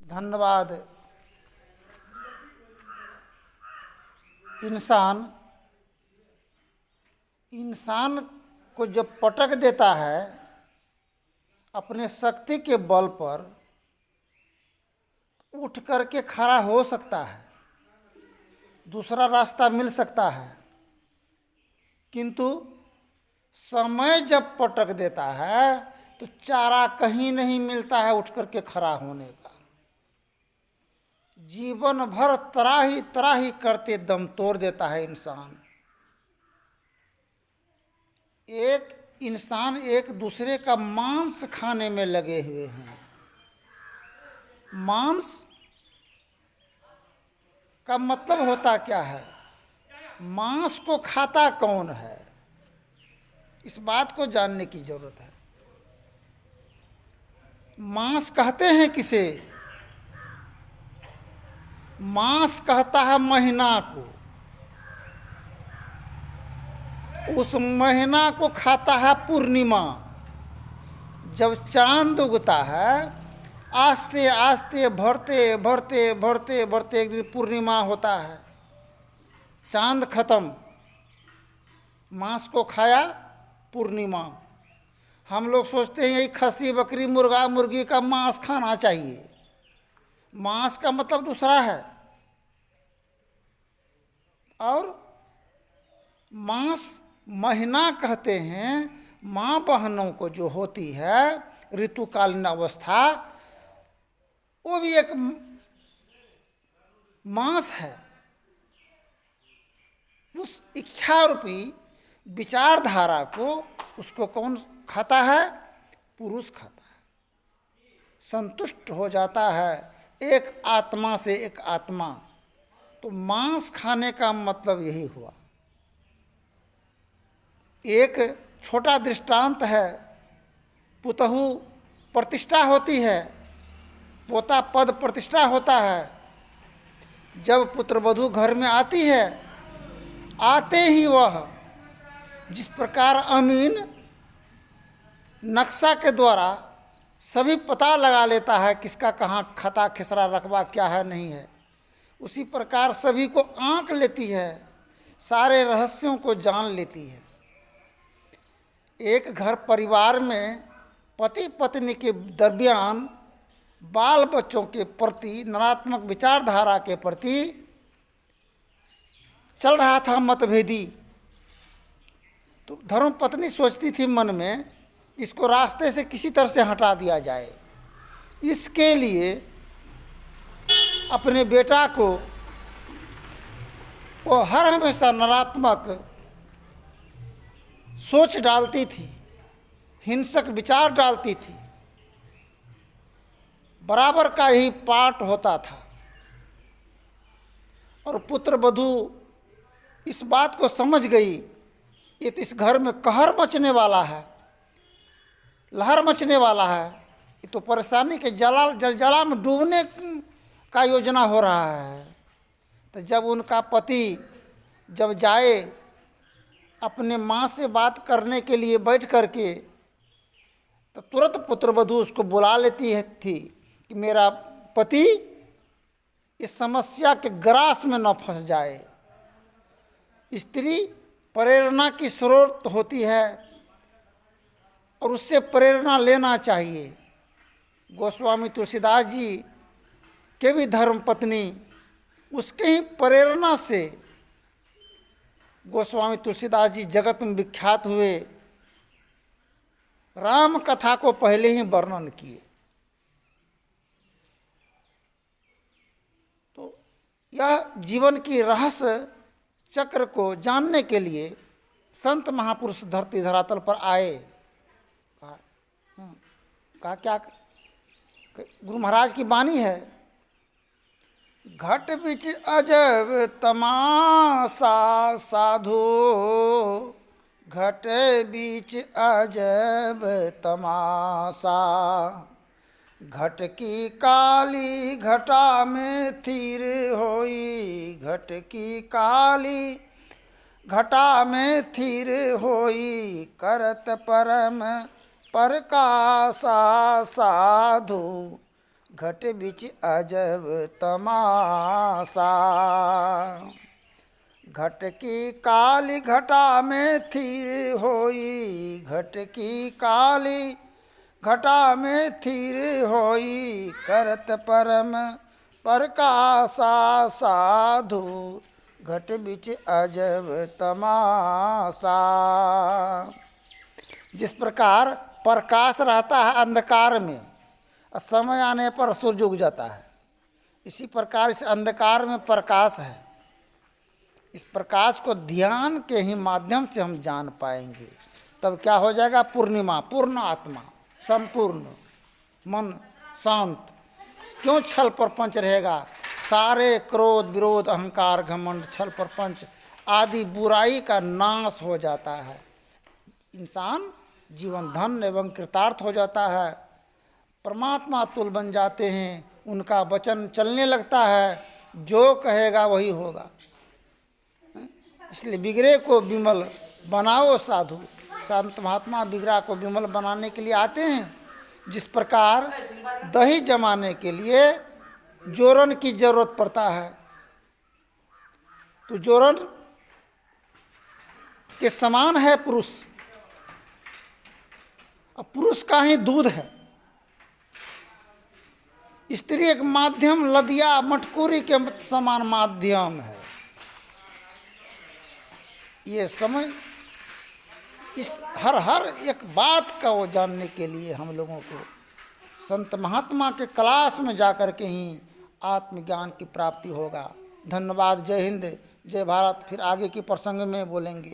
धन्यवाद। इंसान को जब पटक देता है अपने शक्ति के बल पर, उठ करके खड़ा हो सकता है, दूसरा रास्ता मिल सकता है, किंतु समय जब पटक देता है तो चारा कहीं नहीं मिलता है उठ करके खड़ा होने का। जीवन भर त्राही त्राही करते दम तोड़ देता है इंसान। एक इंसान एक दूसरे का मांस खाने में लगे हुए हैं। मांस का मतलब होता क्या है? मांस को खाता कौन है, इस बात को जानने की जरूरत है। मांस कहते हैं किसे? मांस कहता है महीना को। उस महीना को खाता है पूर्णिमा। जब चांद उगता है, आस्ते आस्ते भरते भरते भरते भरते एक दिन पूर्णिमा होता है, चांद खत्म, मांस को खाया, पूर्णिमा। हम लोग सोचते हैं यही खस्सी बकरी मुर्गा मुर्गी का मांस खाना चाहिए। मांस का मतलब दूसरा है। और मांस महीना कहते हैं माँ बहनों को जो होती है ऋतुकालीन अवस्था, वो भी एक मांस है। उस इच्छा रूपी विचारधारा को उसको कौन खाता है? पुरुष खाता है। संतुष्ट हो जाता है एक आत्मा से एक आत्मा। तो मांस खाने का मतलब यही हुआ। एक छोटा दृष्टांत है। पुतहु प्रतिष्ठा होती है, पोता पद प्रतिष्ठा होता है। जब पुत्रवधू घर में आती है, आते ही वह जिस प्रकार अमीन नक्शा के द्वारा सभी पता लगा लेता है किसका कहाँ खता खिसरा रकबा क्या है नहीं है, उसी प्रकार सभी को आंक लेती है, सारे रहस्यों को जान लेती है। एक घर परिवार में पति पत्नी के दरमियान बाल बच्चों के प्रति नकारात्मक विचारधारा के प्रति चल रहा था मतभेदी। तो धर्म पत्नी सोचती थी मन में, इसको रास्ते से किसी तरह से हटा दिया जाए। इसके लिए अपने बेटा को वो हर हमेशा नकारात्मक सोच डालती थी, हिंसक विचार डालती थी। बराबर का यही पाठ होता था। और पुत्र वधू इस बात को समझ गई, ये तो इस घर में कहर मचने वाला है, लहर मचने वाला है, ये तो परेशानी के जलजला में डूबने का योजना हो रहा है। तो जब उनका पति जब जाए अपने माँ से बात करने के लिए बैठ करके, तो तुरंत पुत्रवधू उसको बुला लेती है थी कि मेरा पति इस समस्या के ग्रास में न फंस जाए। स्त्री प्रेरणा की स्रोत होती है और उससे प्रेरणा लेना चाहिए। गोस्वामी तुलसीदास जी के भी धर्म पत्नी उसके ही प्रेरणा से गोस्वामी तुलसीदास जी जगत में विख्यात हुए। राम कथा को पहले ही वर्णन किए। तो यह जीवन की रहस्य चक्र को जानने के लिए संत महापुरुष धरती धरातल पर आए। कहा क्या? गुरु महाराज की वाणी है, घट बिच अजब तमाशा साधु, घट बीच अजब तमाशा, घट की काली घटा में थीर होई, घट की काली घटा में थीर होई, करत परम प्रकाशा साधु, घट बिच अजब तमाशा। घट की काली घटा में थी होई, घट की काली घटा में थीर होई, करत परम प्रकाशा साधु, घट बिच अजब तमाशा। जिस प्रकार प्रकाश रहता है अंधकार में और समय आने पर सूरज उग जाता है, इसी प्रकार इस अंधकार में प्रकाश है। इस प्रकाश को ध्यान के ही माध्यम से हम जान पाएंगे, तब क्या हो जाएगा? पूर्णिमा, पूर्ण आत्मा, संपूर्ण मन शांत। क्यों छल प्रपंच रहेगा? सारे क्रोध विरोध अहंकार घमंड छल प्रपंच आदि बुराई का नाश हो जाता है। इंसान जीवन धन एवं कृतार्थ हो जाता है, परमात्मा तुल बन जाते हैं, उनका वचन चलने लगता है, जो कहेगा वही होगा। इसलिए बिगड़े को विमल बनाओ साधु। संत महात्मा बिगड़ा को विमल बनाने के लिए आते हैं। जिस प्रकार दही जमाने के लिए जोरन की जरूरत पड़ता है, तो जोरन के समान है पुरुष, अब पुरुष का ही दूध है। स्त्री एक माध्यम, लदिया मटकूरी के समान माध्यम है। ये समझ इस हर एक बात का वो जानने के लिए हम लोगों को संत महात्मा के क्लास में जाकर के ही आत्मज्ञान की प्राप्ति होगा। धन्यवाद। जय हिंद, जय भारत। फिर आगे की प्रसंग में बोलेंगे।